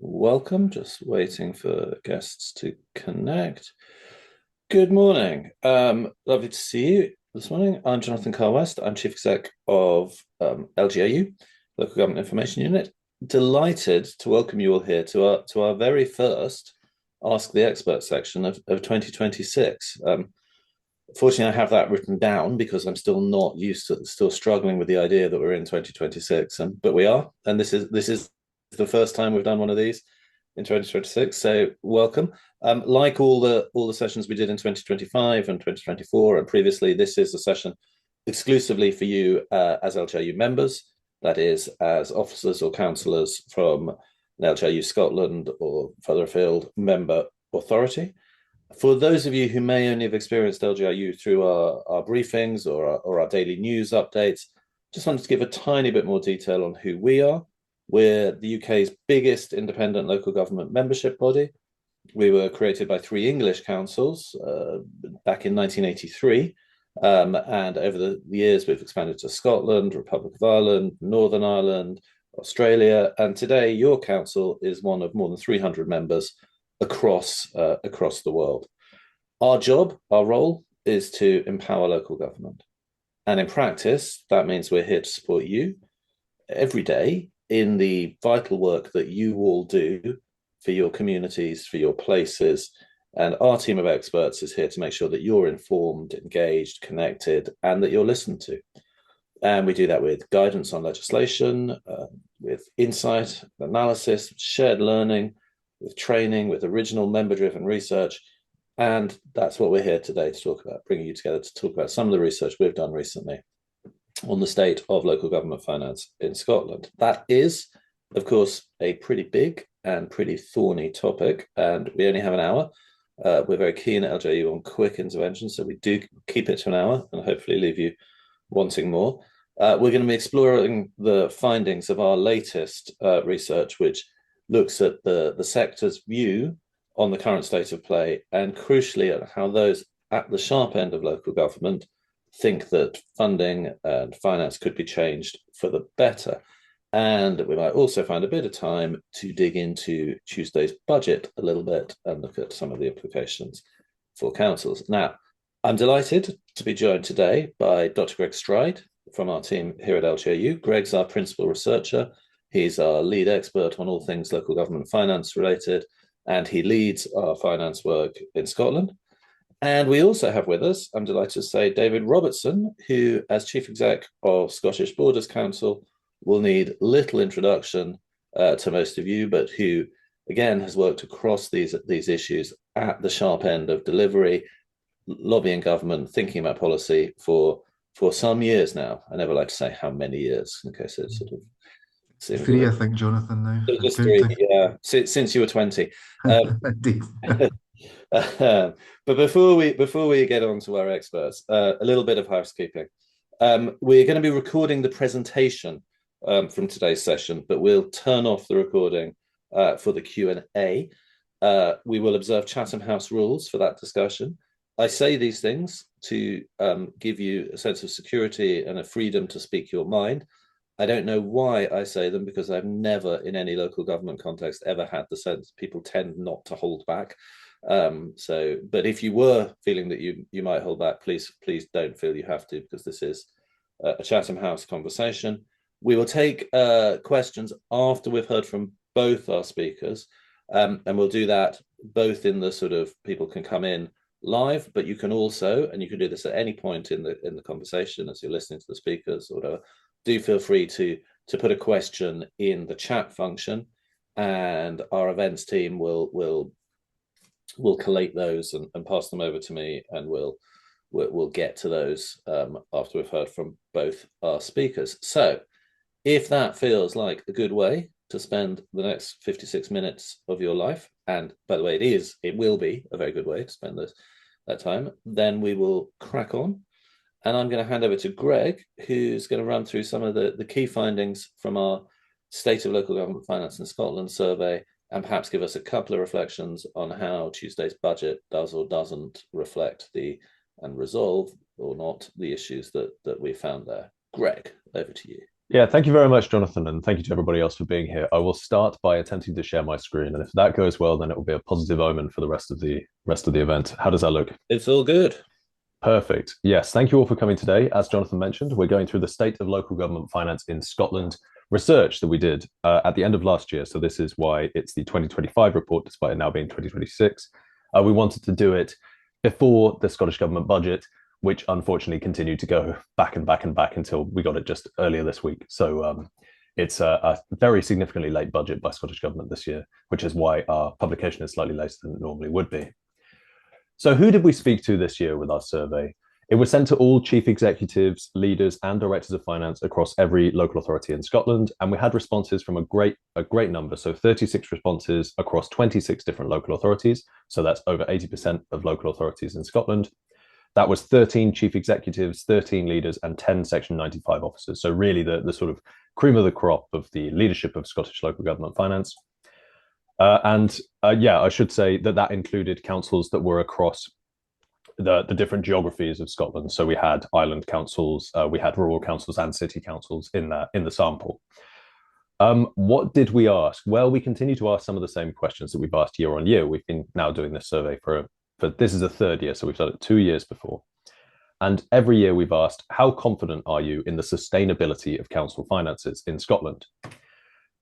Welcome. Just waiting for guests to connect. Good morning. Lovely to see you this morning. I'm Jonathan Carr-West. I'm Chief Exec of LGIU, Local Government Information Unit. Delighted to welcome you all here to our very first Ask the Expert section of 2026. Fortunately, I have that written down because I'm still struggling with the idea that we're in 2026, but we are, and this is the first time we've done one of these in 2026. So welcome. Like all the sessions we did in 2025 and 2024 and previously, this is a session exclusively for you as LGIU members, that is, as officers or councillors from an LGIU Scotland or further afield member authority. For those of you who may only have experienced LGIU through our briefings or our daily news updates, just wanted to give a tiny bit more detail on who we are. We're the UK's biggest independent local government membership body. We were created by three English councils back in 1983. And over the years, we've expanded to Scotland, Republic of Ireland, Northern Ireland, Australia. And today, your council is one of more than 300 members across the world. Our job, our role, is to empower local government. And in practice, that means we're here to support you every day in the vital work that you all do for your communities, for your places. And our team of experts is here to make sure that you're informed, engaged, connected, and that you're listened to. And we do that with guidance on legislation, with insight, analysis, shared learning, with training, with original member-driven research. And that's what we're here today to talk about, bringing you together to talk about some of the research we've done recently on the state of local government finance in Scotland. That is, of course, a pretty big and pretty thorny topic, and we only have an hour. We're very keen at LGIU on quick intervention, so we do keep it to an hour and hopefully leave you wanting more. We're going to be exploring the findings of our latest research, which looks at the sector's view on the current state of play and crucially at how those at the sharp end of local government think that funding and finance could be changed for the better. And we might also find a bit of time to dig into Tuesday's budget a little bit and look at some of the implications for councils. Now, I'm delighted to be joined today by Dr. Greg Stride from our team here at LGIU. Greg's our principal researcher. He's our lead expert on all things local government finance related, and he leads our finance work in Scotland. And we also have with us, I'm delighted to say, David Robertson, who, as Chief Exec of Scottish Borders Council, will need little introduction to most of you, but who, again, has worked across these issues at the sharp end of delivery, lobbying government, thinking about policy for some years now. I never like to say how many years, in case it's sort of Three, I think, Jonathan, now. I'm just three, counting. yeah, since you were 20. Indeed. But before we get on to our experts, a little bit of housekeeping. We're going to be recording the presentation from today's session, but we'll turn off the recording for the Q&A. We will observe Chatham House rules for that discussion. I say these things to give you a sense of security and a freedom to speak your mind. I don't know why I say them because I've never in any local government context ever had the sense people tend not to hold back. But if you were feeling that you might hold back, please don't feel you have to, because this is a Chatham House conversation. We will take questions after we've heard from both our speakers, and we'll do that both in the sort of people can come in live, but you can also, and you can do this at any point in the conversation as you're listening to the speakers or whatever, do feel free to put a question in the chat function, and our events team will collate those and pass them over to me, and we'll get to those after we've heard from both our speakers. So if that feels like a good way to spend the next 56 minutes of your life, and by the way, it will be a very good way to spend that time, then we will crack on. And I'm going to hand over to Greg, who's going to run through some of the key findings from our State of Local Government Finance in Scotland survey, and perhaps give us a couple of reflections on how Tuesday's budget does or doesn't reflect and resolve or not the issues that we found there. Greg, over to you. Yeah, thank you very much, Jonathan, and thank you to everybody else for being here. I will start by attempting to share my screen, and if that goes well, then it will be a positive omen for the rest of the event. How does that look? It's all good. Perfect. Yes, thank you all for coming today. As Jonathan mentioned, we're going through the state of local government finance in Scotland research that we did at the end of last year. So this is why it's the 2025 report, despite it now being 2026. We wanted to do it before the Scottish Government budget, which unfortunately continued to go back and back and back until we got it just earlier this week. So it's a very significantly late budget by Scottish Government this year, which is why our publication is slightly later than it normally would be. So, who did we speak to this year with our survey? It was sent to all chief executives, leaders, and directors of finance across every local authority in Scotland, and we had responses from a great number. So, 36 responses across 26 different local authorities. So that's over 80% of local authorities in Scotland. That was 13 chief executives, 13 leaders, and 10 Section 95 officers. So really the sort of cream of the crop of the leadership of Scottish local government finance. And yeah, I should say that included councils that were across the different geographies of Scotland. So we had island councils, we had rural councils, and city councils in the sample. What did we ask? Well, we continue to ask some of the same questions that we've asked year on year. We've been now doing this survey for this is the third year, so we've done it 2 years before. And every year we've asked, how confident are you in the sustainability of council finances in Scotland?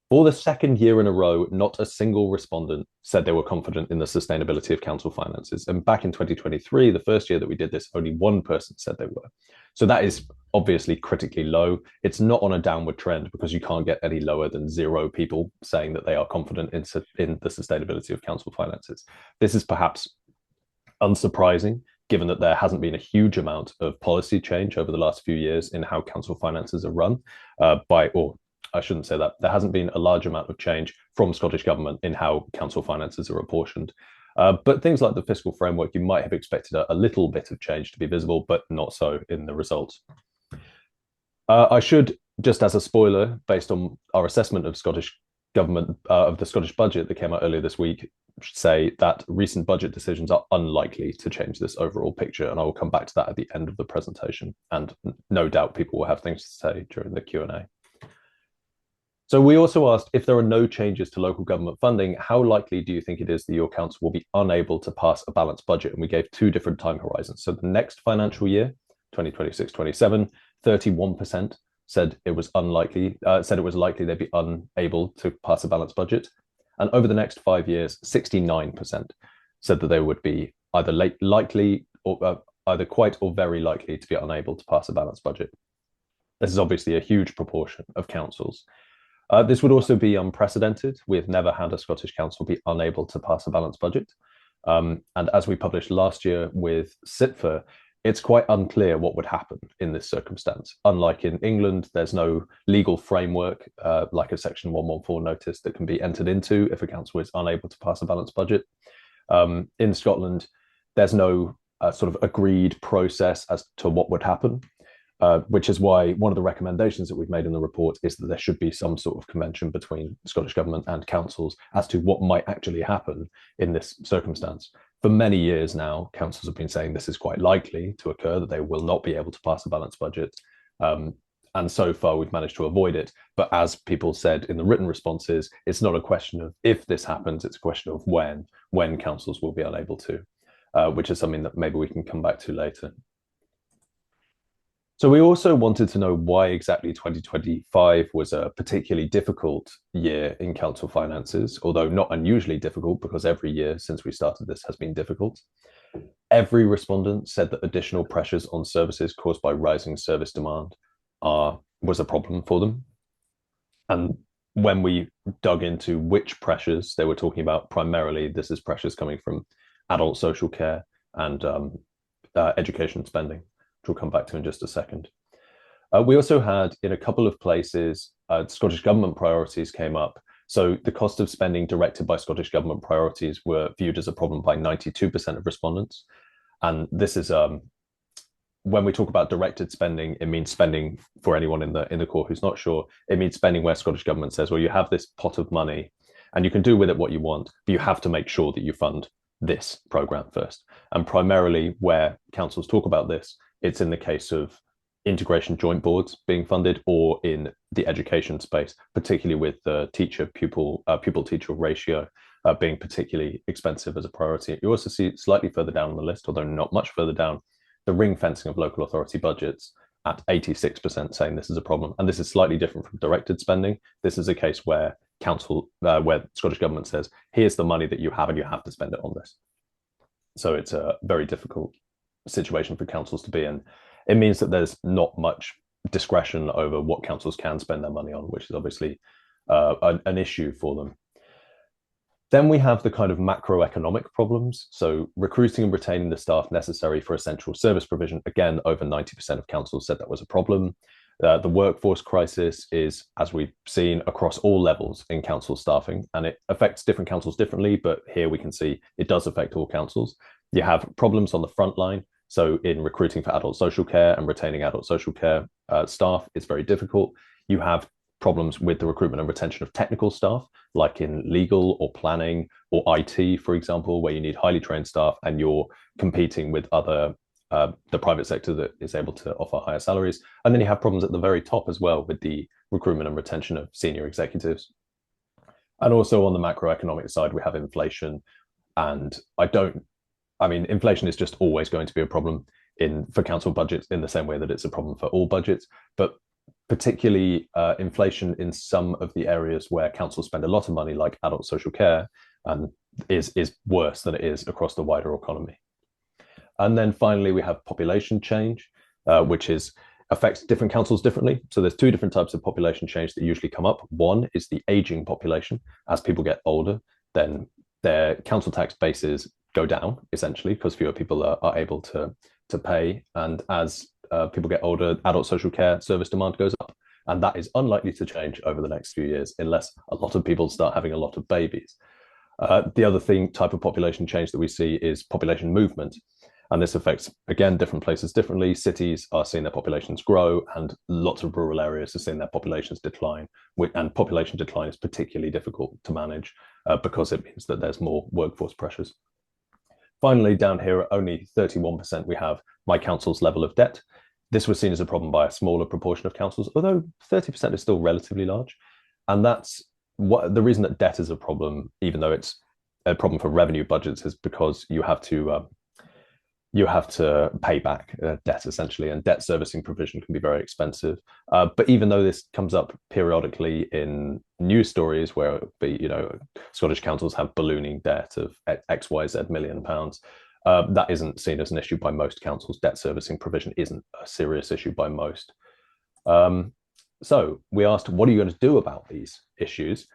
For the second year in a row, not a single respondent said they were confident in the sustainability of council finances. And back in 2023, the first year that we did this, only one person said they were. So that is obviously critically low. It's not on a downward trend because you can't get any lower than zero people saying that they are confident in the sustainability of council finances. This is perhaps unsurprising, given that there hasn't been a huge amount of policy change over the last few years in how council finances are run or I shouldn't say that. There hasn't been a large amount of change from Scottish Government in how council finances are apportioned. But things like the fiscal framework, you might have expected a little bit of change to be visible, but not so in the results. I should, just as a spoiler, based on our assessment of Scottish Government, of the Scottish budget that came out earlier this week, say that recent budget decisions are unlikely to change this overall picture. And I will come back to that at the end of the presentation. And no doubt people will have things to say during the Q&A. So we also asked, if there are no changes to local government funding, how likely do you think it is that your council will be unable to pass a balanced budget? And we gave two different time horizons. So the next financial year, 2026-27, 31% said it was likely they'd be unable to pass a balanced budget. And over the next 5 years, 69% said that they would be either likely or either quite or very likely to be unable to pass a balanced budget. This is obviously a huge proportion of councils. This would also be unprecedented. We've never had a Scottish council be unable to pass a balanced budget. And as we published last year with CITFA, it's quite unclear what would happen in this circumstance. Unlike in England, there's no legal framework like a Section 114 notice that can be entered into if a council is unable to pass a balanced budget. In Scotland, there's no sort of agreed process as to what would happen. Which is why one of the recommendations that we've made in the report is that there should be some sort of convention between the Scottish Government and councils as to what might actually happen in this circumstance. For many years now, councils have been saying this is quite likely to occur, that they will not be able to pass a balanced budget. And so far, we've managed to avoid it. But as people said in the written responses, it's not a question of if this happens, it's a question of when councils will be unable to, which is something that maybe we can come back to later. So we also wanted to know why exactly 2025 was a particularly difficult year in council finances, although not unusually difficult because every year since we started this has been difficult. Every respondent said that additional pressures on services caused by rising service demand was a problem for them. And when we dug into which pressures they were talking about, primarily this is pressures coming from adult social care and education spending, which we'll come back to in just a second. We also had, in a couple of places, Scottish Government priorities came up. So the cost of spending directed by Scottish Government priorities were viewed as a problem by 92% of respondents. And this is, when we talk about directed spending, it means spending, for anyone in the core who's not sure, it means spending where Scottish Government says, well, you have this pot of money and you can do with it what you want, but you have to make sure that you fund this programme first. And primarily where councils talk about this, it's in the case of integration joint boards being funded, or in the education space, particularly with the pupil-teacher ratio being particularly expensive as a priority. You also see slightly further down on the list, although not much further down, the ring fencing of local authority budgets at 86% saying this is a problem. And this is slightly different from directed spending. This is a case where where Scottish Government says, here's the money that you have and you have to spend it on this. So it's a very difficult situation for councils to be in. It means that there's not much discretion over what councils can spend their money on, which is obviously an issue for them. Then we have the kind of macroeconomic problems. So recruiting and retaining the staff necessary for essential service provision. Again, over 90% of councils said that was a problem. The workforce crisis is, as we've seen, across all levels in council staffing, and it affects different councils differently, but here we can see it does affect all councils. You have problems on the front line. So in recruiting for adult social care and retaining adult social care staff, it's very difficult. You have problems with the recruitment and retention of technical staff, like in legal or planning or IT, for example, where you need highly trained staff and you're competing with the private sector that is able to offer higher salaries. And then you have problems at the very top as well with the recruitment and retention of senior executives. And also on the macroeconomic side, we have inflation. And inflation is just always going to be a problem for council budgets in the same way that it's a problem for all budgets. But particularly inflation in some of the areas where councils spend a lot of money, like adult social care, is worse than it is across the wider economy. And then finally, we have population change, which affects different councils differently. So there's two different types of population change that usually come up. One is the aging population. As people get older, then their council tax bases go down, essentially, because fewer people are able to pay. And as people get older, adult social care service demand goes up. And that is unlikely to change over the next few years unless a lot of people start having a lot of babies. The other type of population change that we see is population movement. And this affects, again, different places differently. Cities are seeing their populations grow, and lots of rural areas are seeing their populations decline. And population decline is particularly difficult to manage because it means that there's more workforce pressures. Finally, down here at only 31%, we have my council's level of debt. This was seen as a problem by a smaller proportion of councils, although 30% is still relatively large. And that's the reason that debt is a problem, even though it's a problem for revenue budgets, is because you have to pay back debt, essentially, and debt servicing provision can be very expensive. But even though this comes up periodically in news stories where Scottish councils have ballooning debt of XYZ million pounds, that isn't seen as an issue by most councils. Debt servicing provision isn't a serious issue by most. So we asked, what are you going to do about these issues?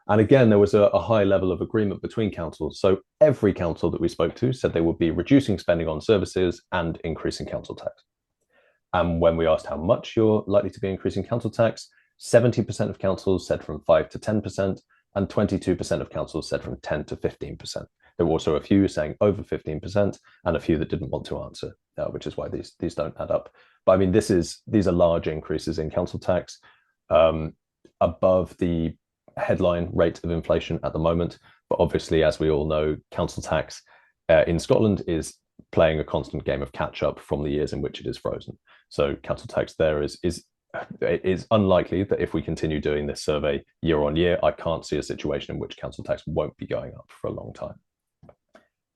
And again, there was a high level of agreement between councils. So every council that we spoke to said they would be reducing spending on services and increasing council tax. And when we asked how much you're likely to be increasing council tax, 70% of councils said from 5 to 10%, and 22% of councils said from 10 to 15%. There were also a few saying over 15% and a few that didn't want to answer, which is why these don't add up. But I mean, these are large increases in council tax, above the headline rate of inflation at the moment. But obviously, as we all know, council tax in Scotland is playing a constant game of catch up from the years in which it is frozen. So council tax there is unlikely that if we continue doing this survey year on year, I can't see a situation in which council tax won't be going up for a long time.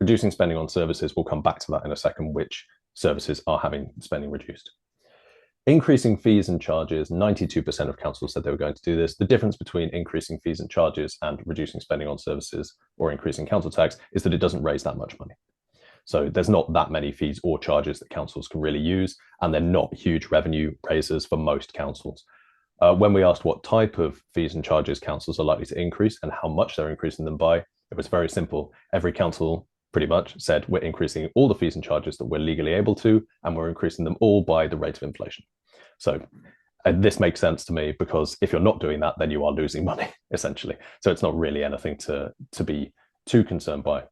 Reducing spending on services, we'll come back to that in a second, which services are having spending reduced. Increasing fees and charges, 92% of councils said they were going to do this. The difference between increasing fees and charges and reducing spending on services or increasing council tax is that it doesn't raise that much money. So there's not that many fees or charges that councils can really use, and they're not huge revenue raisers for most councils. When we asked what type of fees and charges councils are likely to increase and how much they're increasing them by, it was very simple. Every council pretty much said we're increasing all the fees and charges that we're legally able to, and we're increasing them all by the rate of inflation. So this makes sense to me, because if you're not doing that, then you are losing money, essentially. So it's not really anything to be too concerned by.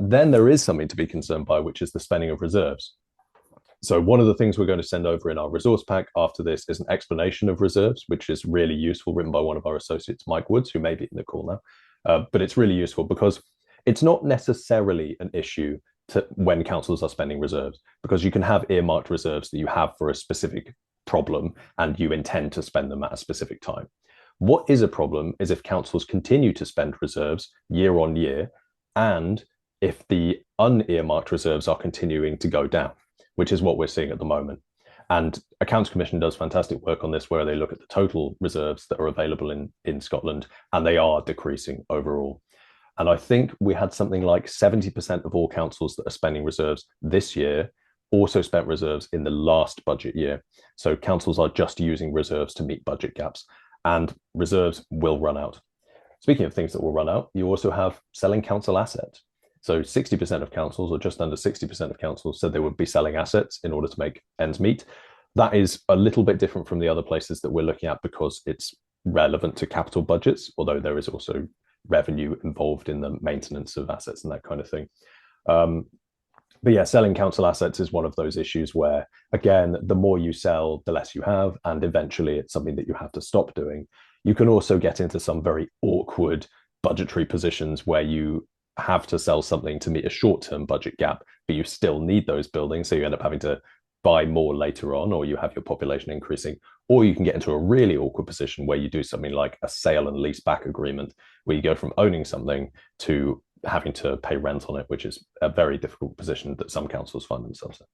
Then there is something to be concerned by, which is the spending of reserves. So one of the things we're going to send over in our resource pack after this is an explanation of reserves, which is really useful, written by one of our associates, Mike Woods, who may be in the call now. But it's really useful because it's not necessarily an issue to when councils are spending reserves, because you can have earmarked reserves that you have for a specific problem and you intend to spend them at a specific time. What is a problem is if councils continue to spend reserves year on year, and if the unearmarked reserves are continuing to go down, which is what we're seeing at the moment. And Accounts Commission does fantastic work on this, where they look at the total reserves that are available in Scotland, and they are decreasing overall. And I think we had something like 70% of all councils that are spending reserves this year also spent reserves in the last budget year. So councils are just using reserves to meet budget gaps, and reserves will run out. Speaking of things that will run out, you also have selling council assets. So 60% of councils, or just under 60% of councils, said they would be selling assets in order to make ends meet. That is a little bit different from the other places that we're looking at because it's relevant to capital budgets, although there is also revenue involved in the maintenance of assets and that kind of thing. But yeah, selling council assets is one of those issues where, again, the more you sell, the less you have, and eventually it's something that you have to stop doing. You can also get into some very awkward budgetary positions where you have to sell something to meet a short-term budget gap, but you still need those buildings, so you end up having to buy more later on, or you have your population increasing, or you can get into a really awkward position where you do something like a sale and lease back agreement, where you go from owning something to having to pay rent on it, which is a very difficult position that some councils find themselves in.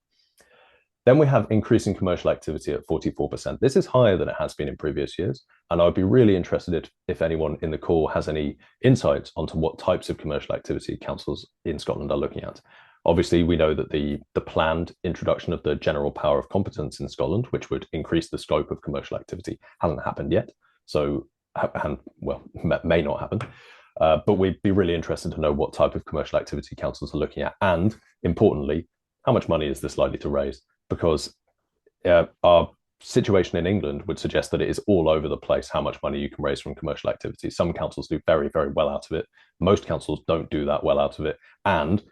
Then we have increasing commercial activity at 44%. This is higher than it has been in previous years. And I'd be really interested if anyone in the call has any insights onto what types of commercial activity councils in Scotland are looking at. Obviously, we know that the planned introduction of the general power of competence in Scotland, which would increase the scope of commercial activity, hasn't happened yet. So, well, may not happen. But we'd be really interested to know what type of commercial activity councils are looking at. And importantly, how much money is this likely to raise? Because our situation in England would suggest that it is all over the place how much money you can raise from commercial activity. Some councils do very, very well out of it. Most councils don't do that well out of it. And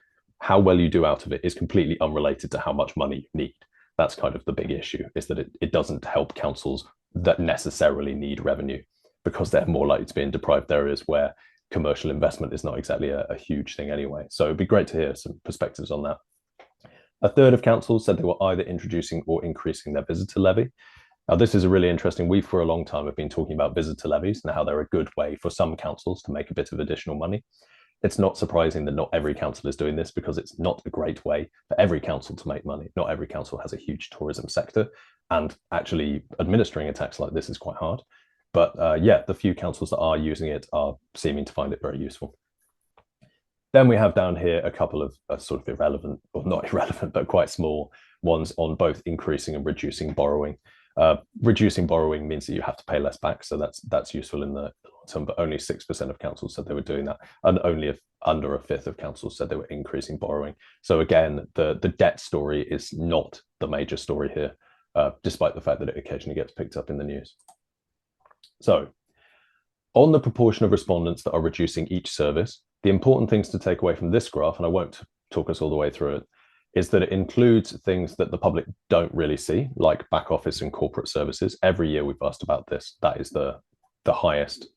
how well you do out of it is completely unrelated to how much money you need. That's kind of the big issue, is that it doesn't help councils that necessarily need revenue, because they're more likely to be in deprived areas where commercial investment is not exactly a huge thing anyway. So it'd be great to hear some perspectives on that. A third of councils said they were either introducing or increasing their visitor levy. Now, this is a really interesting. We, for a long time, have been talking about visitor levies and how they're a good way for some councils to make a bit of additional money. It's not surprising that not every council is doing this, because it's not a great way for every council to make money. Not every council has a huge tourism sector, and actually administering a tax like this is quite hard. But yeah, the few councils that are using it are seeming to find it very useful. Then we have down here a couple of sort of irrelevant, or not irrelevant, but quite small ones on both increasing and reducing borrowing. Reducing borrowing means that you have to pay less back, so that's useful in the long term, but only 6% of councils said they were doing that, and only under a fifth of councils said they were increasing borrowing. So again, the debt story is not the major story here, despite the fact that it occasionally gets picked up in the news. So on the proportion of respondents that are reducing each service, the important things to take away from this graph, and I won't talk us all the way through it, is that it includes things that the public don't really see, like back office and corporate services. Every year we've asked about this. That is the highest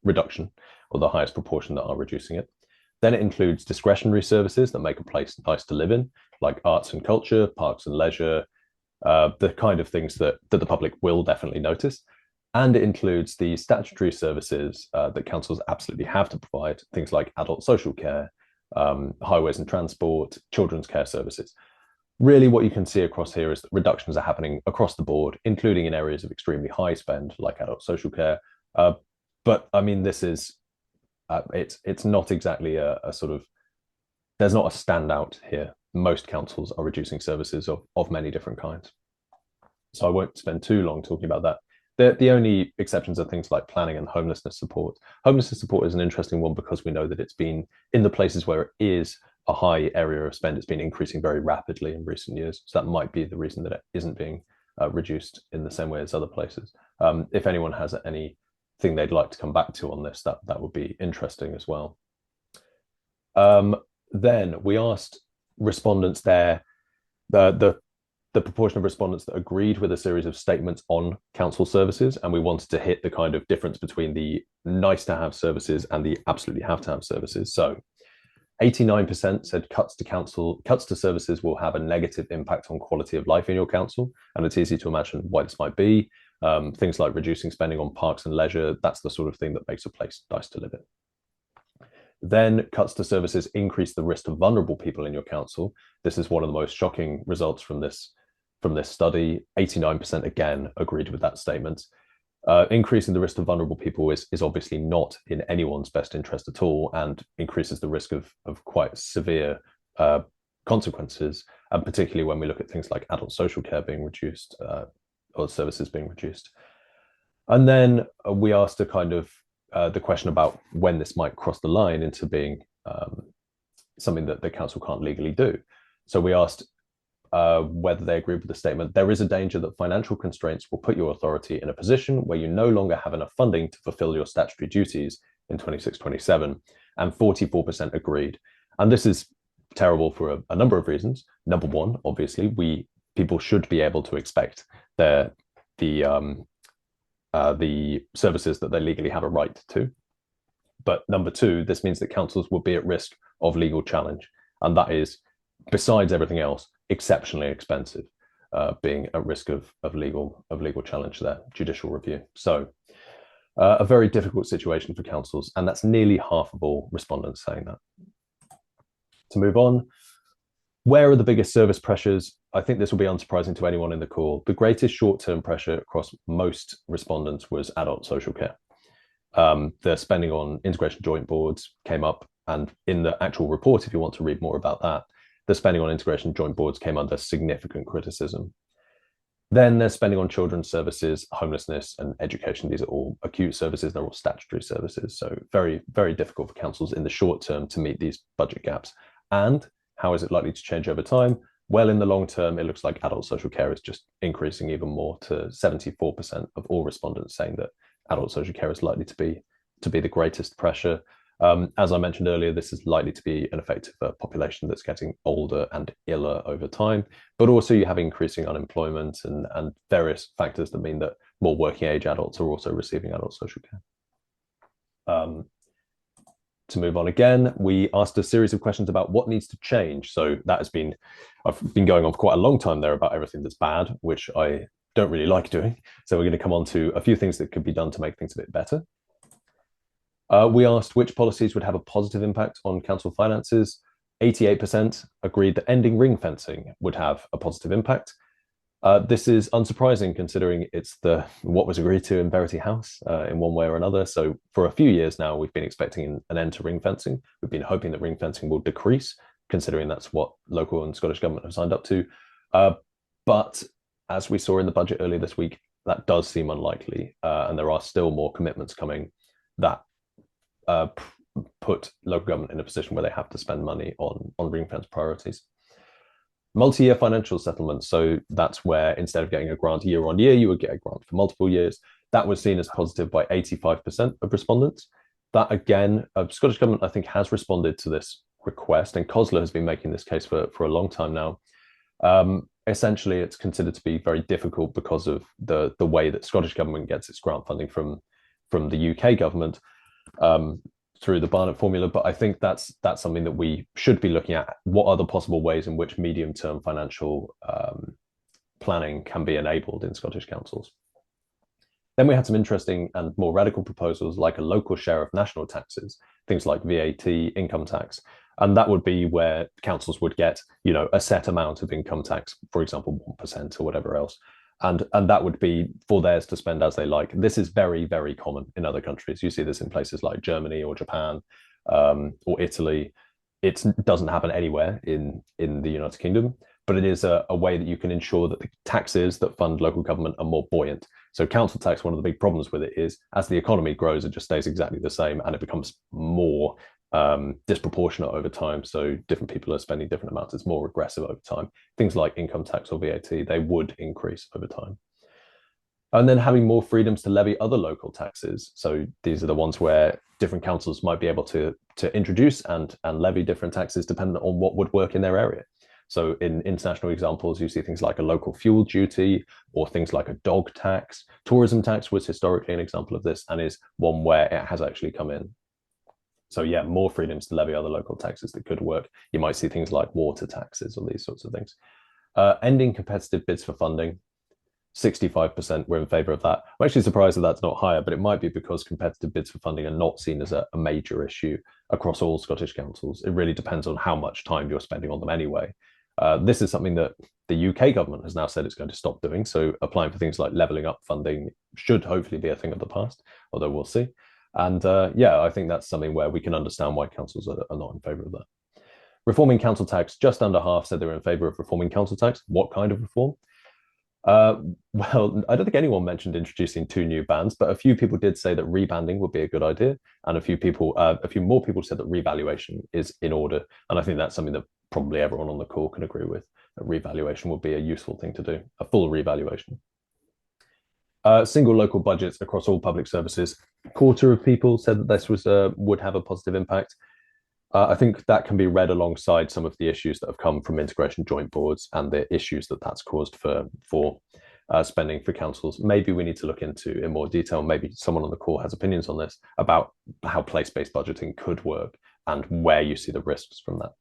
reduction, or the highest proportion that are reducing it. Then it includes discretionary services that make a place nice to live in, like arts and culture, parks and leisure, the kind of things that the public will definitely notice. And it includes the statutory services that councils absolutely have to provide, things like adult social care, highways and transport, children's care services. Really, what you can see across here is that reductions are happening across the board, including in areas of extremely high spend, like adult social care. But I mean, this is, it's not exactly a sort of, there's not a standout here. Most councils are reducing services of many different kinds. So I won't spend too long talking about that. The only exceptions are things like planning and homelessness support. Homelessness support is an interesting one because we know that it's been, in the places where it is a high area of spend, it's been increasing very rapidly in recent years. So that might be the reason that it isn't being reduced in the same way as other places. If anyone has anything they'd like to come back to on this, that would be interesting as well. Then we asked respondents there, the proportion of respondents that agreed with a series of statements on council services, and we wanted to hit the kind of difference between the nice to have services and the absolutely have to have services. So 89% said cuts to services will have a negative impact on quality of life in your council. And it's easy to imagine why this might be. Things like reducing spending on parks and leisure, that's the sort of thing that makes a place nice to live in. Then cuts to services increase the risk to vulnerable people in your council. This is one of the most shocking results from this study. 89% again agreed with that statement. Increasing the risk of vulnerable people is obviously not in anyone's best interest at all, and increases the risk of quite severe consequences, and particularly when we look at things like adult social care being reduced or services being reduced. And then we asked a kind of the question about when this might cross the line into being something that the council can't legally do. So we asked whether they agree with the statement, there is a danger that financial constraints will put your authority in a position where you no longer have enough funding to fulfill your statutory duties in 26-27, and 44% agreed. And this is terrible for a number of reasons. Number one, obviously, people should be able to expect the services that they legally have a right to. But number two, this means that councils will be at risk of legal challenge, and that is, besides everything else, exceptionally expensive, being at risk of legal challenge there, judicial review. So a very difficult situation for councils, and that's nearly half of all respondents saying that. To move on, where are the biggest service pressures? I think this will be unsurprising to anyone in the call. The greatest short-term pressure across most respondents was adult social care. The spending on integration joint boards came up, and in the actual report, if you want to read more about that, the spending on integration joint boards came under significant criticism. Then there's spending on children's services, homelessness, and education. These are all acute services, they're all statutory services. So very, very difficult for councils in the short term to meet these budget gaps. And how is it likely to change over time? Well, in the long term, it looks like adult social care is just increasing even more, to 74% of all respondents saying that adult social care is likely to be the greatest pressure. As I mentioned earlier, this is likely to be an effect of a population that's getting older and iller over time, but also you have increasing unemployment and various factors that mean that more working age adults are also receiving adult social care. To move on again, we asked a series of questions about what needs to change. So I've been going on for quite a long time there about everything that's bad, which I don't really like doing. So we're going to come on to a few things that could be done to make things a bit better. We asked which policies would have a positive impact on council finances. 88% agreed that ending ring fencing would have a positive impact. This is unsurprising considering it's what was agreed to in Verity House in one way or another. So for a few years now, we've been expecting an end to ring fencing. We've been hoping that ring fencing will decrease, considering that's what local and Scottish government have signed up to. But as we saw in the budget earlier this week, that does seem unlikely. And there are still more commitments coming that put local government in a position where they have to spend money on ring fence priorities. Multi-year financial settlements. So that's where instead of getting a grant year on year, you would get a grant for multiple years. That was seen as positive by 85% of respondents. That again, Scottish Government, I think, has responded to this request, and COSLA has been making this case for a long time now. Essentially, it's considered to be very difficult because of the way that Scottish Government gets its grant funding from the UK government through the Barnett formula. But I think that's something that we should be looking at. What are the possible ways in which medium-term financial planning can be enabled in Scottish councils? Then we had some interesting and more radical proposals, like a local share of national taxes, things like VAT, income tax. And that would be where councils would get, a set amount of income tax, for example, 1% or whatever else. And that would be for theirs to spend as they like. This is very, very common in other countries. You see this in places like Germany or Japan or Italy. It doesn't happen anywhere in the United Kingdom, but it is a way that you can ensure that the taxes that fund local government are more buoyant. So council tax, one of the big problems with it is as the economy grows, it just stays exactly the same and it becomes more disproportionate over time. So different people are spending different amounts. It's more regressive over time. Things like income tax or VAT, they would increase over time. And then having more freedoms to levy other local taxes. So these are the ones where different councils might be able to introduce and levy different taxes depending on what would work in their area. So in international examples, you see things like a local fuel duty or things like a dog tax. Tourism tax was historically an example of this and is one where it has actually come in. So yeah, more freedoms to levy other local taxes that could work. You might see things like water taxes or these sorts of things. Ending competitive bids for funding. 65% were in favor of that. I'm actually surprised that that's not higher, but it might be because competitive bids for funding are not seen as a major issue across all Scottish councils. It really depends on how much time you're spending on them anyway. This is something that the UK government has now said it's going to stop doing. So applying for things like levelling up funding should hopefully be a thing of the past, although we'll see. And yeah, I think that's something where we can understand why councils are not in favour of that. Reforming council tax, just under half said they were in favour of reforming council tax. What kind of reform? Well, I don't think anyone mentioned introducing 2 new bands, but a few people did say that rebanding would be a good idea, and a few more people said that revaluation is in order, and I think that's something that probably everyone on the call can agree with. That revaluation would be a useful thing to do, a full revaluation. Single local budgets across all public services. A quarter of people said that this would have a positive impact. I think that can be read alongside some of the issues that have come from integration joint boards and the issues that that's caused for spending for councils. Maybe we need to look into in more detail. Maybe someone on the call has opinions on this about how place-based budgeting could work and where you see the risks from that.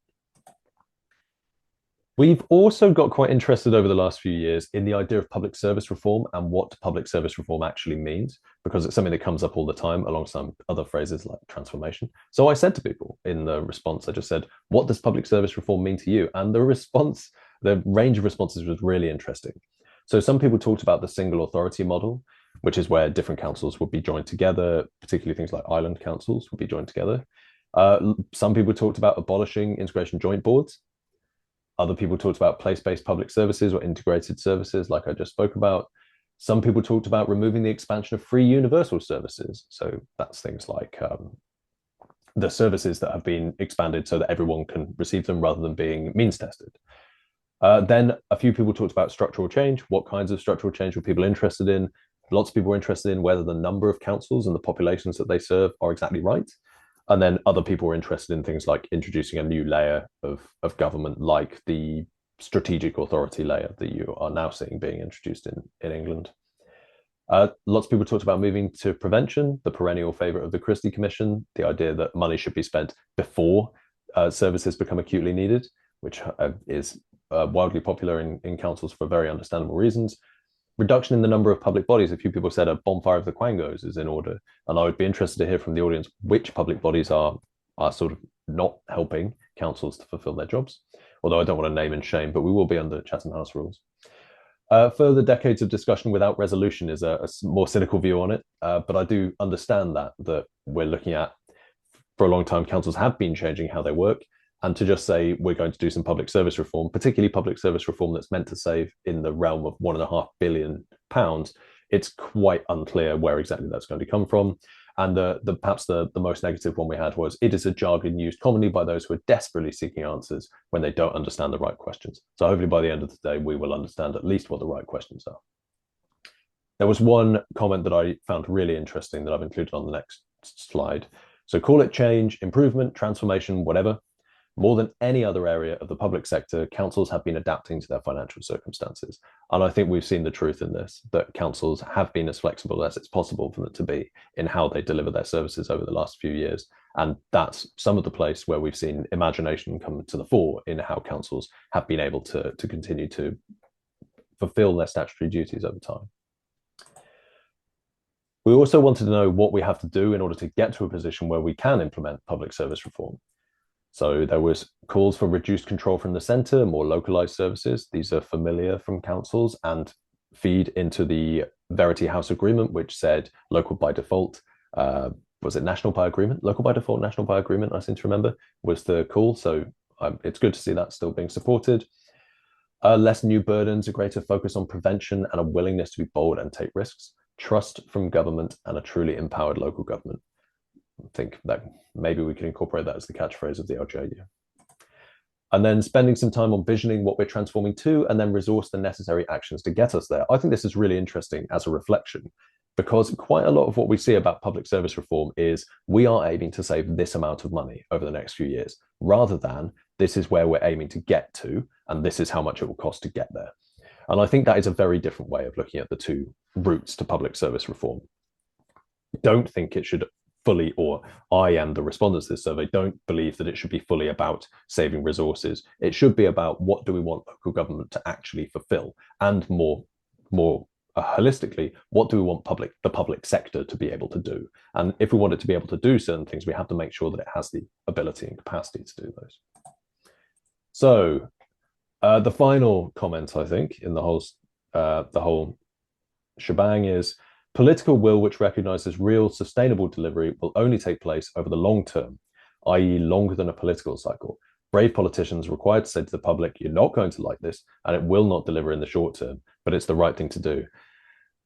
We've also got quite interested over the last few years in the idea of public service reform and what public service reform actually means, because it's something that comes up all the time alongside other phrases like transformation. So I said to people in the response, I just said, what does public service reform mean to you? And the response, the range of responses was really interesting. So some people talked about the single authority model, which is where different councils would be joined together, particularly things like island councils would be joined together. Some people talked about abolishing integration joint boards. Other people talked about place-based public services or integrated services, like I just spoke about. Some people talked about removing the expansion of free universal services. So that's things like the services that have been expanded so that everyone can receive them rather than being means tested. Then a few people talked about structural change. What kinds of structural change were people interested in? Lots of people were interested in whether the number of councils and the populations that they serve are exactly right. And then other people were interested in things like introducing a new layer of government, like the strategic authority layer that you are now seeing being introduced in England. Lots of people talked about moving to prevention, the perennial favourite of the Christie Commission, the idea that money should be spent before services become acutely needed, which is wildly popular in councils for very understandable reasons. Reduction in the number of public bodies. A few people said a bonfire of the Quangos is in order. And I would be interested to hear from the audience which public bodies are sort of not helping councils to fulfill their jobs. Although I don't want to name and shame, but we will be under Chatham House rules. Further decades of discussion without resolution is a more cynical view on it. But I do understand that we're looking at, for a long time, councils have been changing how they work. And to just say we're going to do some public service reform, particularly public service reform that's meant to save in the realm of £1.5 billion, it's quite unclear where exactly that's going to come from. And perhaps the most negative one we had was it is a jargon used commonly by those who are desperately seeking answers when they don't understand the right questions. So hopefully by the end of the day, we will understand at least what the right questions are. There was one comment that I found really interesting that I've included on the next slide. So call it change, improvement, transformation, whatever. More than any other area of the public sector, councils have been adapting to their financial circumstances. And I think we've seen the truth in this, that councils have been as flexible as it's possible for them to be in how they deliver their services over the last few years. And that's some of the place where we've seen imagination come to the fore in how councils have been able to continue to fulfill their statutory duties over time. We also wanted to know what we have to do in order to get to a position where we can implement public service reform. So there was calls for reduced control from the centre, more localised services. These are familiar from councils and feed into the Verity House Agreement, which said local by default. Was it national by agreement? Local by default, national by agreement, I seem to remember, was the call. So it's good to see that still being supported. Less new burdens, a greater focus on prevention and a willingness to be bold and take risks. Trust from government and a truly empowered local government. I think that maybe we can incorporate that as the catchphrase of the LGIU. And then spending some time on visioning what we're transforming to, and then resource the necessary actions to get us there. I think this is really interesting as a reflection, because quite a lot of what we see about public service reform is we are aiming to save this amount of money over the next few years, rather than this is where we're aiming to get to, and this is how much it will cost to get there. And I think that is a very different way of looking at the two routes to public service reform. I don't think it should fully, or I and the respondents to this survey don't believe that it should be fully about saving resources. It should be about what do we want local government to actually fulfill, and more holistically, what do we want the public sector to be able to do? And if we want it to be able to do certain things, we have to make sure that it has the ability and capacity to do those. So the final comment, I think, in the whole shebang is political will which recognizes real sustainable delivery will only take place over the long term, i.e. longer than a political cycle. Brave politicians are required to say to the public, you're not going to like this, and it will not deliver in the short term, but it's the right thing to do.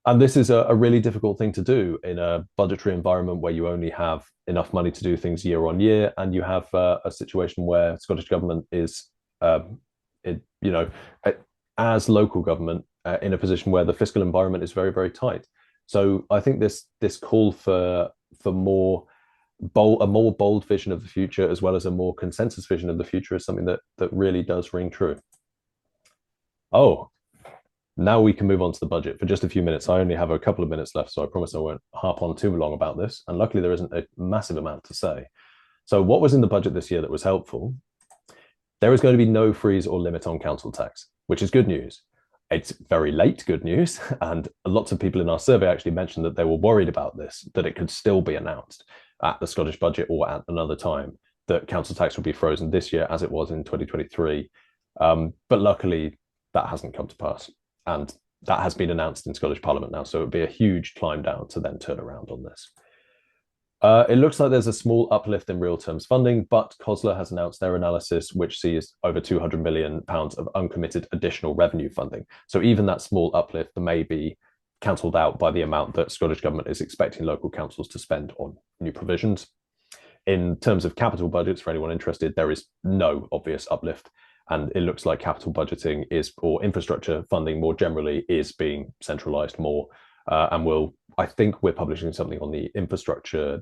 And this is a really difficult thing to do in a budgetary environment where you only have enough money to do things year on year, and you have a situation where Scottish government is, as local government, in a position where the fiscal environment is very, very tight. So I think this call for a more bold vision of the future, as well as a more consensus vision of the future, is something that really does ring true. Oh, now we can move on to the budget for just a few minutes. I only have a couple of minutes left, so I promise I won't harp on too long about this. And luckily, there isn't a massive amount to say. So what was in the budget this year that was helpful? There is going to be no freeze or limit on council tax, which is good news. It's very late good news, and lots of people in our survey actually mentioned that they were worried about this, that it could still be announced at the Scottish budget or at another time, that council tax would be frozen this year as it was in 2023. But luckily, that hasn't come to pass, and that has been announced in Scottish Parliament now, so it would be a huge climb down to then turn around on this. It looks like there's a small uplift in real terms funding, but COSLA has announced their analysis, which sees over £200 million of uncommitted additional revenue funding. So even that small uplift may be cancelled out by the amount that Scottish Government is expecting local councils to spend on new provisions. In terms of capital budgets, for anyone interested, there is no obvious uplift. And it looks like capital budgeting or infrastructure funding more generally, is being centralised more. And I think we're publishing something on the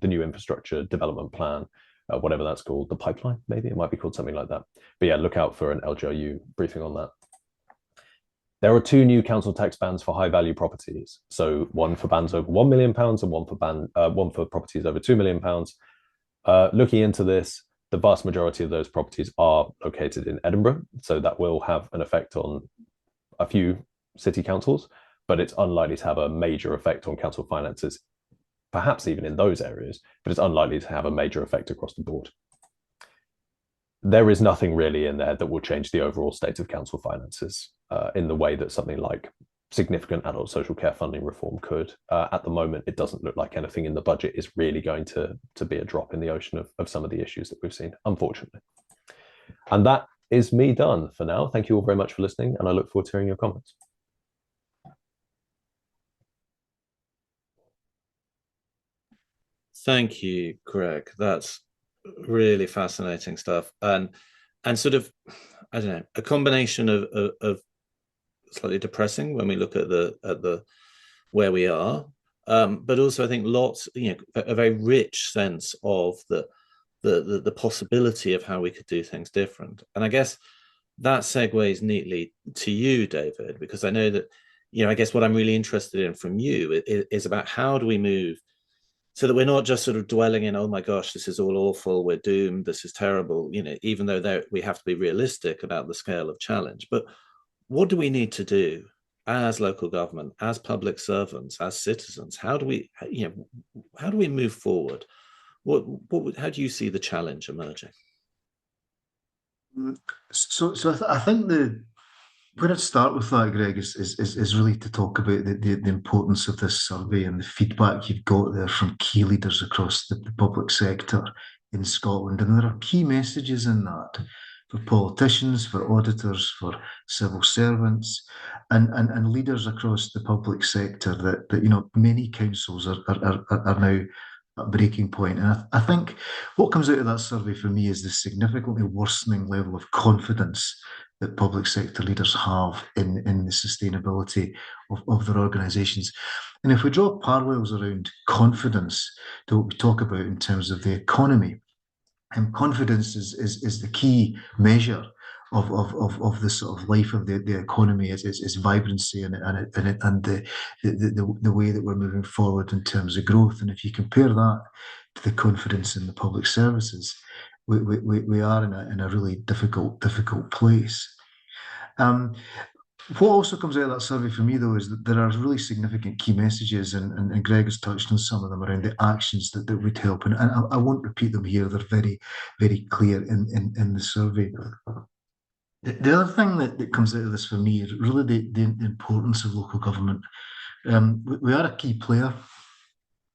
new infrastructure development plan, whatever that's called, the pipeline, maybe it might be called something like that. But yeah, look out for an LGIU briefing on that. There are 2 new council tax bands for high value properties. So one for bands over £1 million and one for properties over £2 million. Looking into this, the vast majority of those properties are located in Edinburgh. So that will have an effect on a few city councils, but it's unlikely to have a major effect on council finances, perhaps even in those areas, but it's unlikely to have a major effect across the board. There is nothing really in there that will change the overall state of council finances in the way that something like significant adult social care funding reform could. At the moment, it doesn't look like anything in the budget is really going to be a drop in the ocean of some of the issues that we've seen, unfortunately. And that is me done for now. Thank you all very much for listening, and I look forward to hearing your comments. Thank you, Greg. That's really fascinating stuff, and sort of, I don't know, a combination of slightly depressing when we look at the where we are, but also I think lots, a very rich sense of the possibility of how we could do things different. And I guess that segues neatly to you, David, because I know that, I guess what I'm really interested in from you is about how do we move so that we're not just sort of dwelling in, oh my gosh, this is all awful, we're doomed, this is terrible, even though we have to be realistic about the scale of challenge. But what do we need to do as local government, as public servants, as citizens? How do we move forward? How do you see the challenge emerging? So I think where I'd start with that, Greg, is really to talk about the importance of this survey and the feedback you've got there from key leaders across the public sector in Scotland. And there are key messages in that for politicians, for auditors, for civil servants, and leaders across the public sector that many councils are now at breaking point. And I think what comes out of that survey for me is the significantly worsening level of confidence that public sector leaders have in the sustainability of their organisations. And if we draw parallels around confidence to what we talk about in terms of the economy, and confidence is the key measure of the sort of life of the economy, its vibrancy and the way that we're moving forward in terms of growth. And if you compare that to the confidence in the public services, we are in a really difficult place. Um, what also comes out of that survey for me, though, is that there are really significant key messages, and Greg has touched on some of them around the actions that would help. And I won't repeat them here, they're very clear in the survey. The other thing that comes out of this for me is really the importance of local government. We are a key player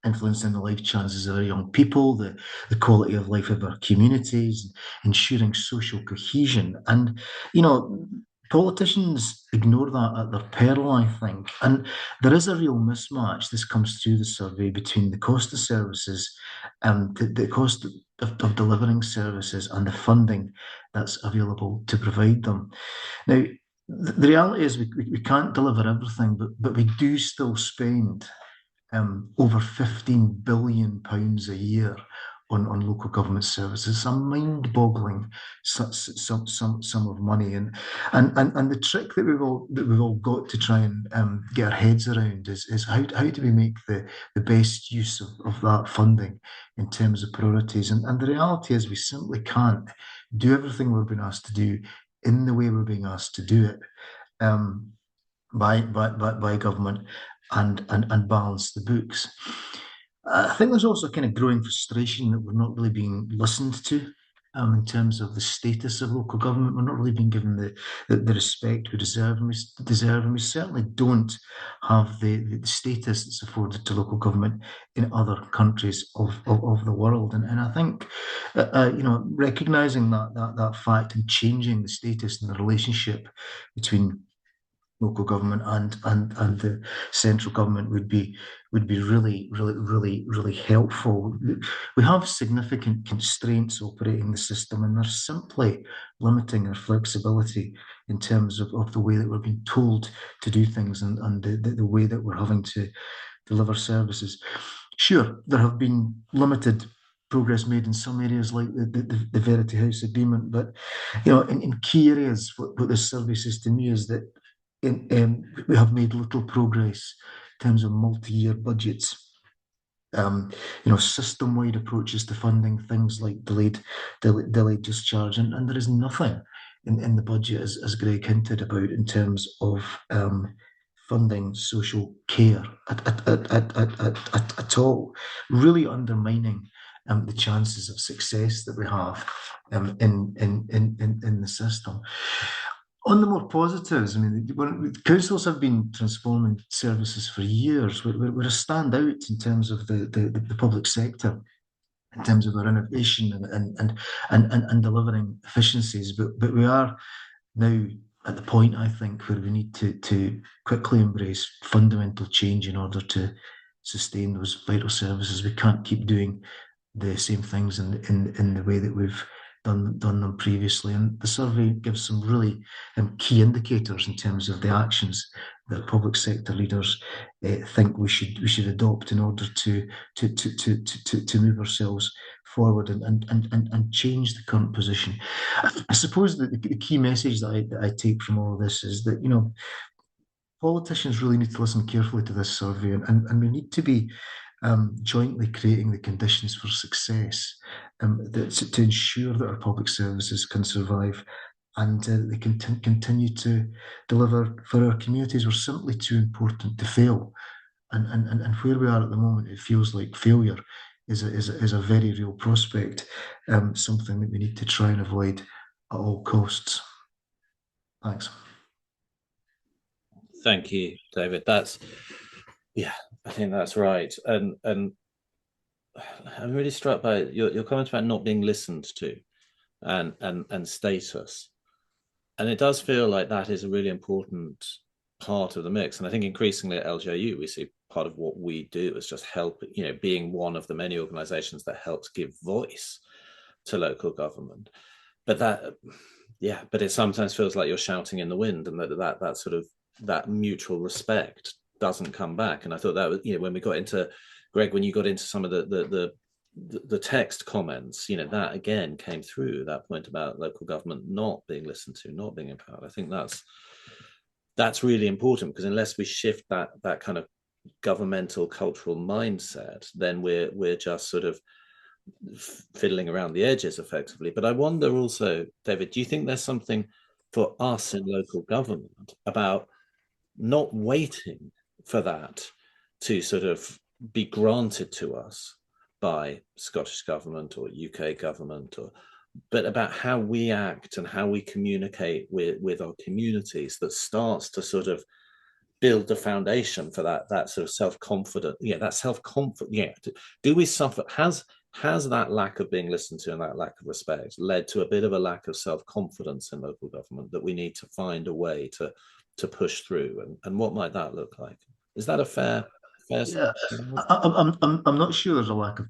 influencing the life chances of our young people, the quality of life of our communities, ensuring social cohesion. And, you know, politicians ignore that at their peril, I think. And there is a real mismatch. This comes through the survey between the cost of services and the cost of delivering services and the funding that's available to provide them. Now, the reality is we can't deliver everything, but we do still spend over £15 billion a year on local government services. It's a mind-boggling sum of money, and the trick that we've all got to try and get our heads around is how do we make the best use of that funding in terms of priorities, and the reality is we simply can't do everything we're being asked to do in the way we're being asked to do it. By government and balance the books. I think there's also a kind of growing frustration that we're not really being listened to in terms of the status of local government. We're not really being given the respect we deserve, and we certainly don't have the status that's afforded to local government in other countries of the world. And I think, recognising that fact and changing the status and the relationship between local government and the central government would be really helpful. We have significant constraints operating the system, and they're simply limiting our flexibility in terms of the way that we're being told to do things and the way that we're having to deliver services. Sure, there have been limited progress made in some areas like the Verity House agreement, but in key areas, what this survey says to me is that we have made little progress in terms of multi-year budgets. System-wide approaches to funding things like delayed discharge, and there is nothing in the budget, as Greg hinted about, in terms of funding social care at all, really undermining the chances of success that we have in the system. On the more positives, I mean, councils have been transforming services for years. We're a standout in terms of the public sector, in terms of our innovation and delivering efficiencies. But we are now at the point, I think, where we need to quickly embrace fundamental change in order to sustain those vital services. We can't keep doing the same things in the way that we've done them previously. And the survey gives some really key indicators in terms of the actions that public sector leaders think we should adopt in order to move ourselves forward and change the current position. I suppose that the key message that I take from all of this is that politicians really need to listen carefully to this survey, and we need to be jointly creating the conditions for success to ensure that our public services can survive and they can continue to deliver for our communities. We're simply too important to fail. And where we are at the moment, it feels like failure is a very real prospect, something that we need to try and avoid at all costs. Thanks. Thank you, David. I think that's right. And I'm really struck by your comment about not being listened to and status. And it does feel like that is a really important part of the mix. And I think increasingly at LGIU, we see part of what we do is just help, being one of the many organizations that helps give voice to local government. But it sometimes feels like you're shouting in the wind, and that sort of that mutual respect doesn't come back. And I thought that was, when we got into, Greg, when you got into some of the the text comments, that again came through, that point about local government not being listened to, not being empowered. I think that's really important, because unless we shift that kind of governmental cultural mindset, then we're just sort of fiddling around the edges effectively. But I wonder also, David, do you think there's something for us in local government about not waiting for that to sort of be granted to us by Scottish government or UK government, but about how we act and how we communicate with our communities, that starts to sort of build the foundation for that sort of self-confident, that self-confident, do we suffer, has that lack of being listened to and that lack of respect led to a bit of a lack of self-confidence in local government that we need to find a way to push through, and what might that look like? Is that a fair Yeah, I'm not sure there's a lack of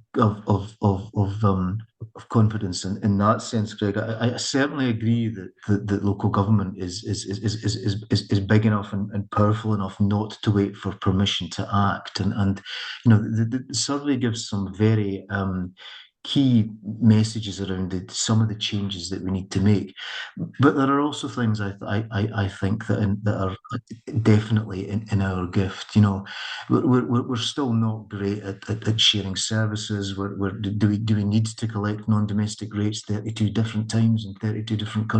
confidence in that sense, Greg. I certainly agree that local government is big enough and powerful enough not to wait for permission to act. And the survey gives some very key messages around some of the changes that we need to make. But there are also things I think that are definitely in our gift. We're still not great at sharing services. Do we need to collect non-domestic rates 32 different times in 32 different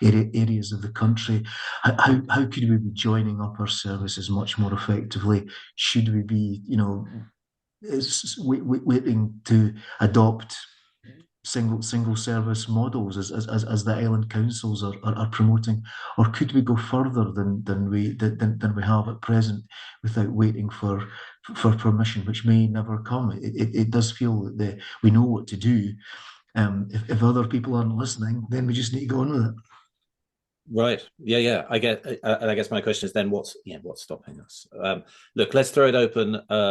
areas of the country? How could we be joining up our services much more effectively? Should we be waiting to adopt single service models as the island councils are promoting, or could we go further than we have at present without waiting for permission, which may never come? It does feel that we know what to do. If other people aren't listening, then we just need to go on with it. Right. Yeah. I guess my question is then what's stopping us? Look, let's throw it open